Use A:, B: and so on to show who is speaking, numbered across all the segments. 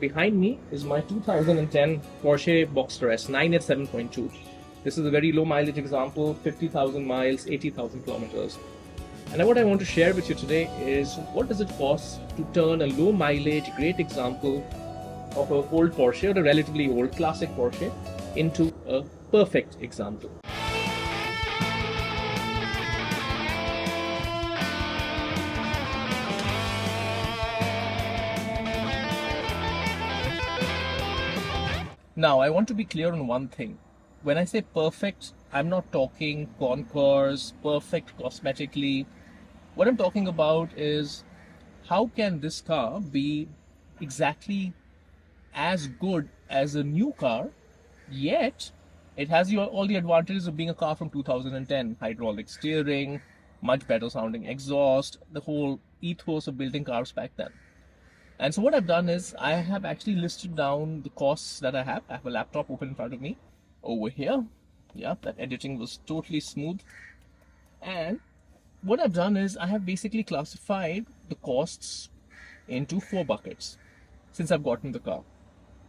A: Behind me is my 2010 Porsche Boxster S 987.2. This is a very low mileage example, 50,000 miles, 80,000 kilometers. And what I want to share with you today is what does it cost to turn a low mileage, great example of an old Porsche or a relatively old classic Porsche into a perfect example. Now, I want to be clear on one thing. When I say perfect, I'm not talking concours, perfect cosmetically. What I'm talking about is how can this car be exactly as good as a new car, yet it has all the advantages of being a car from 2010. Hydraulic steering, much better sounding exhaust, the whole ethos of building cars back then. And so what I've done is I have actually listed down the costs that I have. I have a laptop open in front of me over here. Yeah, that editing was totally smooth. And what I've done is I have basically classified the costs into 4 buckets since I've gotten the car.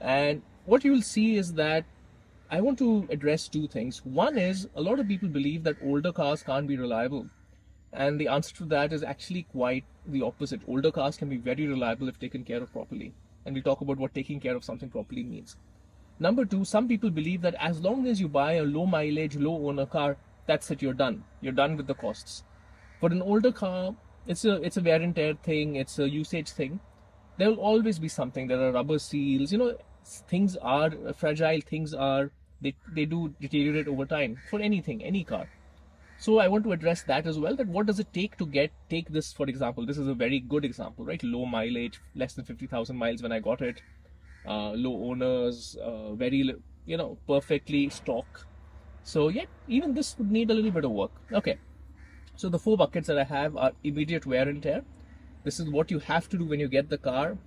A: And what you will see is that I want to address 2 things. One is a lot of people believe that older cars can't be reliable. And the answer to that is actually quite the opposite. Older cars can be very reliable if taken care of properly. And we'll talk about what taking care of something properly means. Number 2, some people believe that as long as you buy a low mileage, low owner car, that's it, you're done. You're done with the costs. For an older car, it's a wear and tear thing, it's a usage thing. There will always be something. There are rubber seals, things are fragile, they do deteriorate over time for anything, any car. So I want to address that as well, that what does it take to take this, for example, this is a very good example, right? Low mileage, less than 50,000 miles when I got it, low owners, perfectly stock. So yeah, even this would need a little bit of work. Okay, so the 4 buckets that I have are immediate wear and tear. This is what you have to do when you get the car.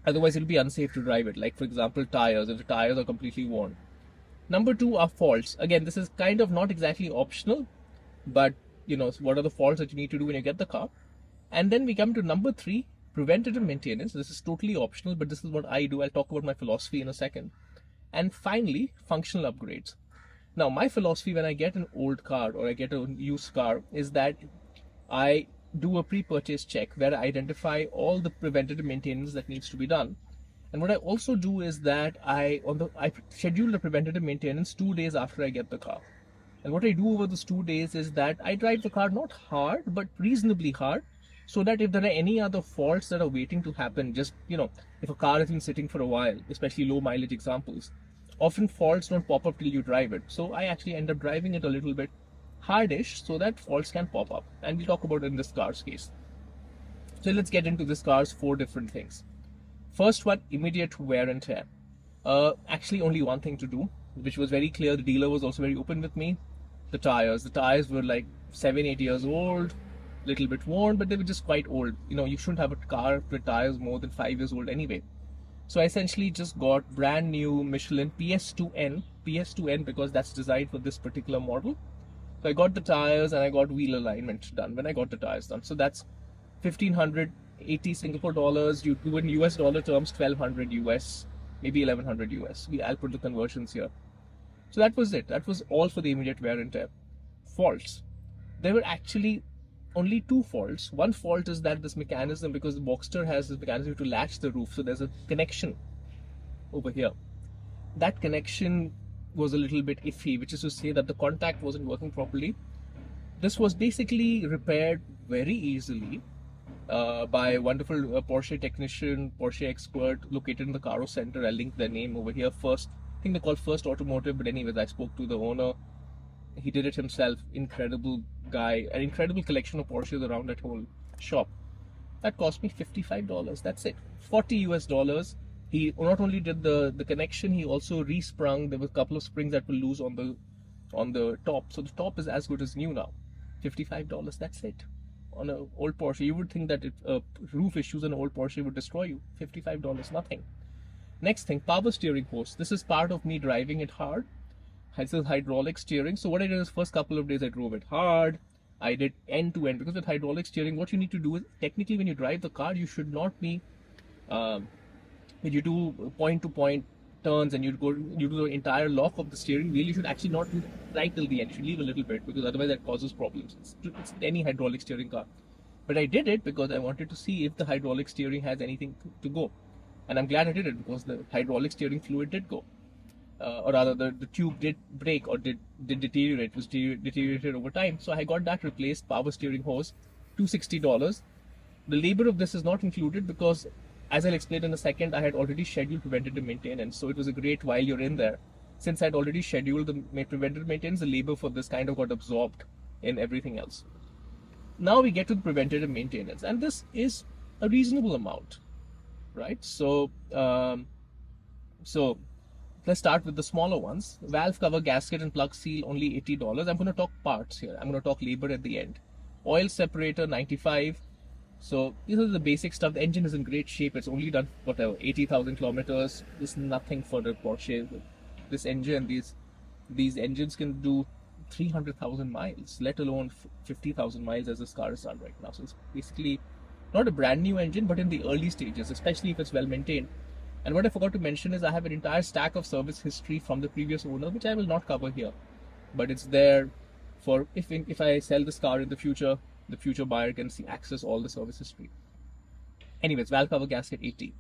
A: Otherwise, it'll be unsafe to drive it. Like for example, tires, if the tires are completely worn. Number 2 are faults. Again, this is kind of not exactly optional, but what are the faults that you need to do when you get the car? And then we come to number 3, preventative maintenance. This is totally optional, but this is what I do. I'll talk about my philosophy in a second. And finally, functional upgrades. Now, my philosophy when I get an old car or I get a used car is that I do a pre-purchase check where I identify all the preventative maintenance that needs to be done. And what I also do is that I schedule the preventative maintenance 2 days after I get the car. And what I do over those 2 days is that I drive the car not hard, but reasonably hard, so that if there are any other faults that are waiting to happen, if a car has been sitting for a while, especially low mileage examples, often faults don't pop up till you drive it. So I actually end up driving it a little bit hardish so that faults can pop up. And we'll talk about it in this car's case. So let's get into this car's 4 different things. First one, immediate wear and tear. Actually, only one thing to do, which was very clear. The dealer was also very open with me. The tires. The tires were like 7-8 years old, little bit worn, but they were just quite old. You shouldn't have a car with tires more than 5 years old anyway. So I essentially just got brand new Michelin PS2N because that's designed for this particular model. So I got the tires and I got wheel alignment done when I got the tires done. So that's 1,580 Singapore dollars. You do in US dollar terms, 1,200 US, maybe 1,100 US. I'll put the conversions here. So that was it. That was all for the immediate wear and tear. Faults. There were actually only 2 faults. One fault is that this mechanism, because the Boxster has this mechanism to latch the roof, so there's a connection over here. That connection was a little bit iffy, which is to say that the contact wasn't working properly. This was basically repaired very easily by a wonderful Porsche technician, Porsche expert located in the Caro Center. I'll link their name over here. First, I think they're called First Automotive, but anyways, I spoke to the owner. He did it himself. Incredible guy. An incredible collection of Porsches around that whole shop. That cost me $55. That's it. 40 US dollars. He not only did the connection, he also resprung. There were a couple of springs that were loose on the top. So the top is as good as new now. $55. That's it. On an old Porsche, you would think that roof issues on an old Porsche would destroy you. $55, nothing. Next thing, power steering force. This is part of me driving it hard. This is hydraulic steering. So what I did is first couple of days I drove it hard. I did end to end, because with hydraulic steering, what you need to do is technically when you drive the car, you should not be when you do point to point turns and you do the entire lock of the steering wheel, you should actually not do right till the end. You should leave a little bit, because otherwise that causes problems. It's any hydraulic steering car. But I did it because I wanted to see if the hydraulic steering has anything to go. And I'm glad I did it, because the hydraulic steering fluid did go. Or rather, the tube did break or did deteriorate. It was deteriorated over time. So I got that replaced, power steering hose, $260. The labor of this is not included because, as I'll explain in a second, I had already scheduled preventative maintenance. So it was a great while you're in there. Since I'd already scheduled the preventative maintenance, the labor for this kind of got absorbed in everything else. Now we get to the preventative maintenance, and this is a reasonable amount, right? So let's start with the smaller ones. Valve cover, gasket and plug seal, only $80. I'm going to talk parts here. I'm going to talk labor at the end. Oil separator, $95. So these are the basic stuff. The engine is in great shape. It's only done whatever 80,000 kilometers. This is nothing for the Porsche. This engine, these engines can do 300,000 miles, let alone 50,000 miles as this car is done right now. So it's basically not a brand new engine, but in the early stages, especially if it's well maintained. And what I forgot to mention is I have an entire stack of service history from the previous owner, which I will not cover here, but it's there for if I sell this car in the future buyer can access all the service history. Anyways, valve cover gasket, $80.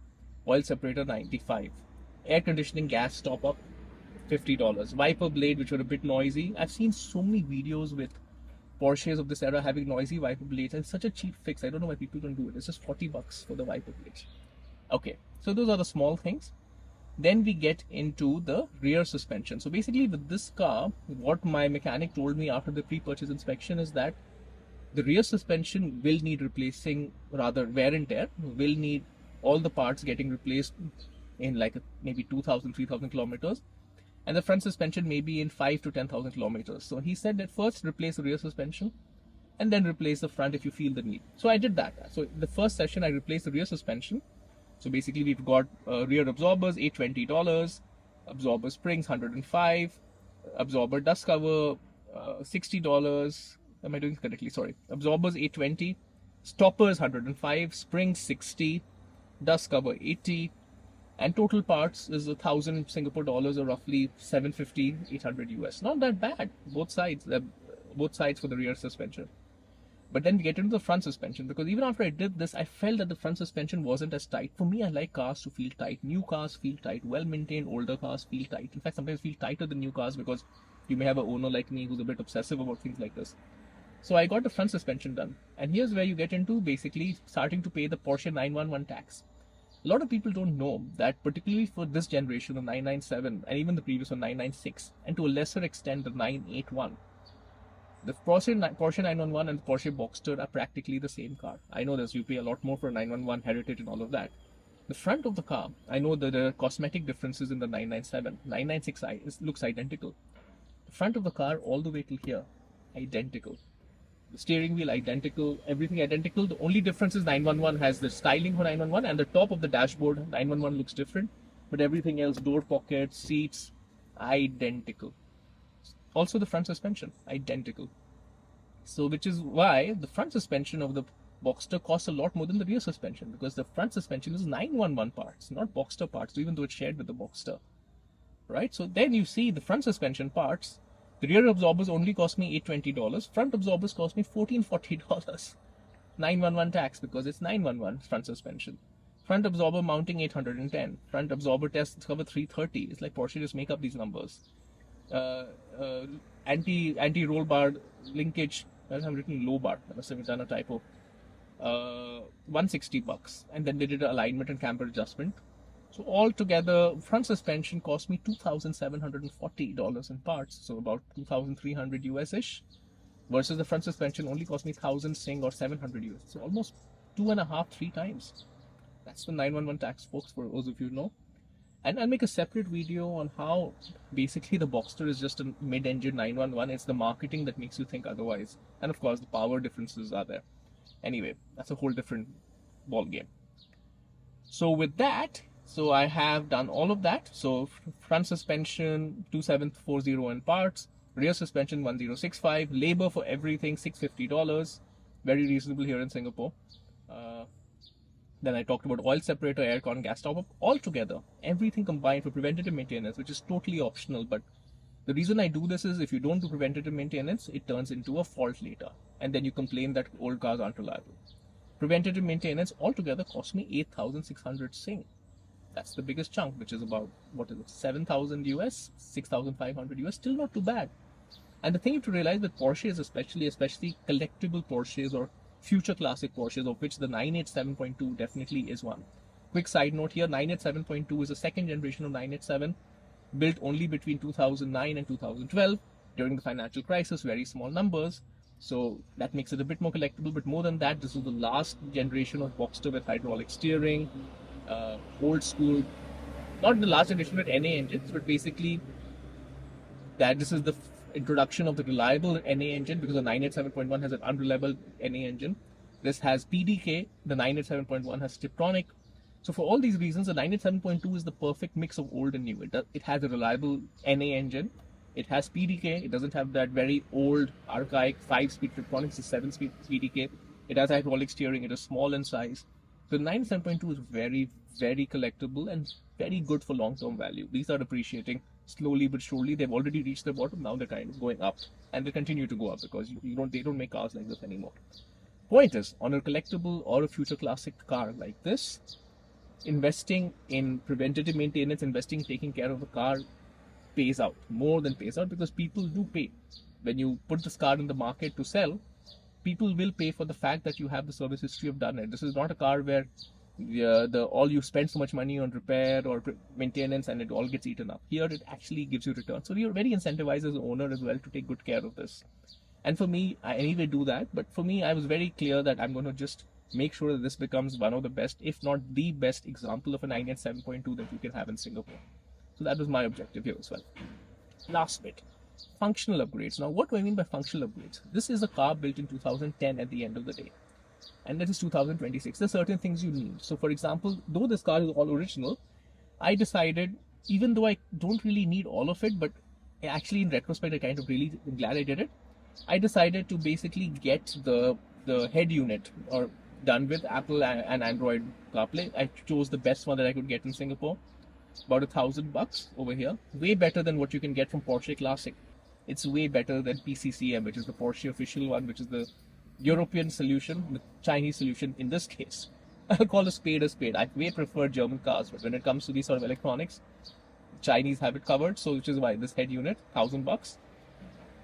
A: Oil separator, $95. Air conditioning gas top up, $50. Wiper blade, which were a bit noisy. I've seen so many videos with Porsches of this era having noisy wiper blades, and it's such a cheap fix. I don't know why people don't do it. It's just $40 for the wiper blades. Okay, so those are the small things. Then we get into the rear suspension. So basically with this car, what my mechanic told me after the pre-purchase inspection is that the rear suspension will need replacing, rather wear and tear, will need all the parts getting replaced in like maybe 2,000, 3,000 kilometers. And the front suspension may be in 5 to 10,000 kilometers. So he said that first replace the rear suspension and then replace the front if you feel the need. So I did that. So the first session I replaced the rear suspension. So basically we've got rear absorbers, $820, absorber springs, $105, absorber dust cover, $60. Am I doing this correctly? Sorry. Absorbers, $820, stoppers, $105, springs, $60, dust cover, $80, and total parts is 1,000 Singapore dollars, or roughly 750, 800 US. Not that bad. Both sides for the rear suspension. But then we get into the front suspension, because even after I did this, I felt that the front suspension wasn't as tight. For me, I like cars to feel tight. New cars feel tight. Well-maintained older cars feel tight. In fact, sometimes feel tighter than new cars, because you may have an owner like me who's a bit obsessive about things like this. So I got the front suspension done. And here's where you get into basically starting to pay the Porsche 911 tax. A lot of people don't know that, particularly for this generation, the 997, and even the previous one, 996, and to a lesser extent, the 981. The Porsche 911 and the Porsche Boxster are practically the same car. I know you pay a lot more for a 911 Heritage and all of that. The front of the car, I know that there are cosmetic differences in the 997. 996 looks identical. The front of the car, all the way till here, identical. The steering wheel identical, everything identical. The only difference is 911 has the styling for 911, and the top of the dashboard, 911 looks different, but everything else, door pockets, seats, identical. Also the front suspension, identical. So which is why the front suspension of the Boxster costs a lot more than the rear suspension, because the front suspension is 911 parts, not Boxster parts, even though it's shared with the Boxster. Right? So then you see the front suspension parts. The rear absorbers only cost me $820. Front absorbers cost me $1,440. 911 tax, because it's 911 front suspension. Front absorber mounting $810. Front absorber test cover $330. It's like Porsche just make up these numbers. Anti roll bar linkage. I have written low bar. I must have done a typo. $160, and then they did an alignment and camber adjustment. So altogether, front suspension cost me $2,740 in parts, so about 2,300 US-ish, versus the front suspension only cost me 1,000 Sing or 700 US. So almost 2.5, 3 times. That's the 911 tax, folks, for those of you who know. And I'll make a separate video on how basically the Boxster is just a mid-engine 911. It's the marketing that makes you think otherwise. And of course, the power differences are there. Anyway, that's a whole different ball game. So with that, so I have done all of that. So front suspension, 2,740 in parts. Rear suspension, 1,065. Labor for everything, $650. Very reasonable here in Singapore. Then I talked about oil separator, air con, gas top, all together, everything combined for preventative maintenance, which is totally optional. But the reason I do this is if you don't do preventative maintenance, it turns into a fault later, and then you complain that old cars aren't reliable. Preventative maintenance altogether cost me 8,600 Sing. That's the biggest chunk, which is about, what is it, 7,000 US, 6,500 US, still not too bad. And the thing you have to realize with Porsches, especially collectible Porsches or future classic Porsches, of which the 987.2 definitely is one. Quick side note here, 987.2 is a second generation of 987, built only between 2009 and 2012 during the financial crisis, very small numbers. So that makes it a bit more collectible, but more than that, this is the last generation of Boxster with hydraulic steering, old school, not the last generation with NA engines, but basically that this is the introduction of the reliable NA engine, because the 987.1 has an unreliable NA engine. This has PDK, the 987.1 has Tiptronic. So for all these reasons, the 987.2 is the perfect mix of old and new. It has a reliable NA engine. It has PDK. It doesn't have that very old, archaic 5-speed Tiptronic. It's a 7-speed PDK. It has hydraulic steering. It is small in size. So the 987.2 is very, very collectible and very good for long-term value. These are appreciating slowly but surely. They've already reached their bottom. Now they're kind of going up, and they continue to go up because they don't make cars like this anymore. Point is, on a collectible or a future classic car like this, investing in preventative maintenance, investing in taking care of the car pays out, more than pays out, because people do pay. When you put this car in the market to sell, people will pay for the fact that you have the service history of done it. This is not a car where all you spend so much money on repair or maintenance and it all gets eaten up. Here it actually gives you return. So you're very incentivized as an owner as well to take good care of this. And for me, I anyway do that, but for me, I was very clear that I'm going to just make sure that this becomes one of the best, if not the best example of a 987.2 that you can have in Singapore. So that was my objective here as well. Last bit, functional upgrades. Now, what do I mean by functional upgrades? This is a car built in 2010 at the end of the day, and that is 2026. There are certain things you need. So for example, though this car is all original, I decided, even though I don't really need all of it, but actually in retrospect, I kind of really am glad I did it. I decided to basically get the head unit or done with Apple and Android CarPlay. I chose the best one that I could get in Singapore, about $1,000 over here. Way better than what you can get from Porsche Classic. It's way better than PCCM, which is the Porsche official one, which is the European solution, the Chinese solution in this case. I'll call a spade a spade. I way prefer German cars, but when it comes to these sort of electronics, Chinese have it covered. So which is why this head unit, $1,000.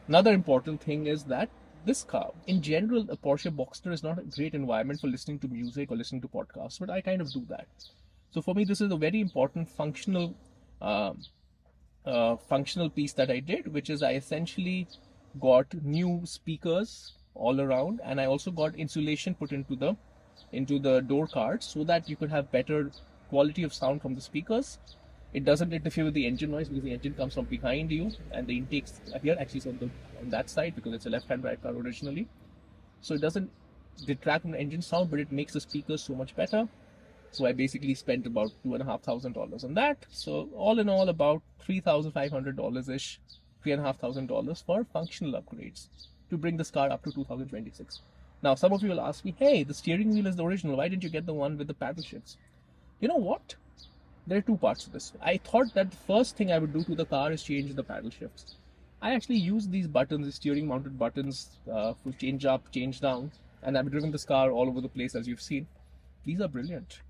A: Another important thing is that this car, in general, a Porsche Boxster is not a great environment for listening to music or listening to podcasts, but I kind of do that. So for me, this is a very important functional piece that I did, which is I essentially got new speakers all around, and I also got insulation put into the door cards so that you could have better quality of sound from the speakers. It doesn't interfere with the engine noise because the engine comes from behind you, and the intakes here actually on that side because it's a left-hand drive car originally. So it doesn't detract from the engine sound, but it makes the speakers so much better. So I basically spent about $2,500 on that. So all in all, about $3,500-ish, $3,500 for functional upgrades to bring this car up to 2026. Now, some of you will ask me, hey, the steering wheel is the original. Why didn't you get the one with the paddle shifts? You know what? There are two parts to this. I thought that the first thing I would do to the car is change the paddle shifts. I actually used these buttons, the steering mounted buttons for change up, change down, and I've driven this car all over the place as you've seen. These are brilliant.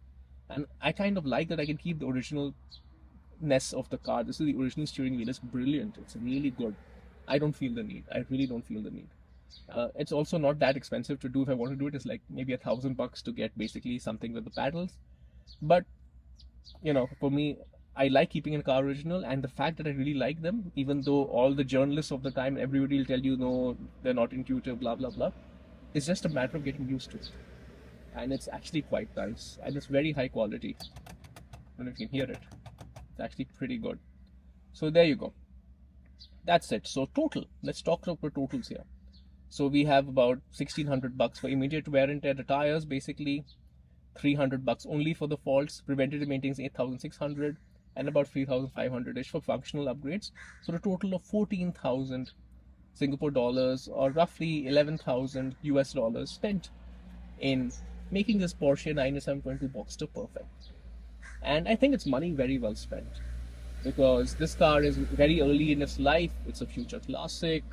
A: And I kind of like that I can keep the originalness of the car. This is the original steering wheel. It's brilliant. It's really good. I don't feel the need. I really don't feel the need. It's also not that expensive to do. If I want to do it, it's like maybe $1,000 to get basically something with the paddles. But, you know, for me, I like keeping a car original, and the fact that I really like them, even though all the journalists of the time, everybody will tell you, no, they're not intuitive, blah, blah, blah. It's just a matter of getting used to it. And it's actually quite nice, and it's very high quality. I don't know if you can hear it. It's actually pretty good. So there you go. That's it. So total, let's talk about totals here. So we have about $1,600 for immediate wear and tear. The tires, basically $300 only for the faults. Preventative maintenance $8,600, and about $3,500-ish for functional upgrades. So the total of 14,000 Singapore dollars, or roughly 11,000 US dollars spent in making this Porsche 987.2 Boxster perfect. And I think it's money very well spent, because this car is very early in its life. It's a future classic.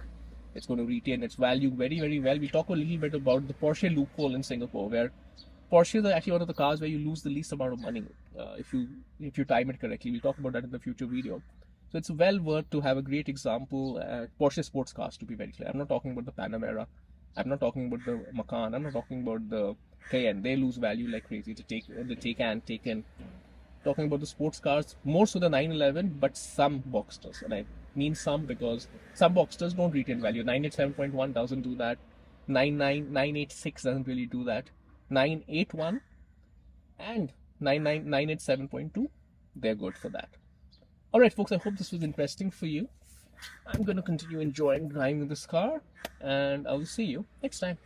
A: It's going to retain its value very, very well. We talk a little bit about the Porsche loophole in Singapore, where Porsches are actually one of the cars where you lose the least amount of money if you time it correctly. We'll talk about that in the future video. So it's well worth to have a great example. Porsche sports cars, to be very clear. I'm not talking about the Panamera. I'm not talking about the Macan. I'm not talking about the Cayenne. They lose value like crazy. The Taycan. Talking about the sports cars, more so the 911, but some Boxsters. And I mean some because some Boxsters don't retain value. 987.1 doesn't do that. 986 doesn't really do that. 981 and 987.2, they're good for that. Alright folks, I hope this was interesting for you. I'm going to continue enjoying driving this car, and I will see you next time.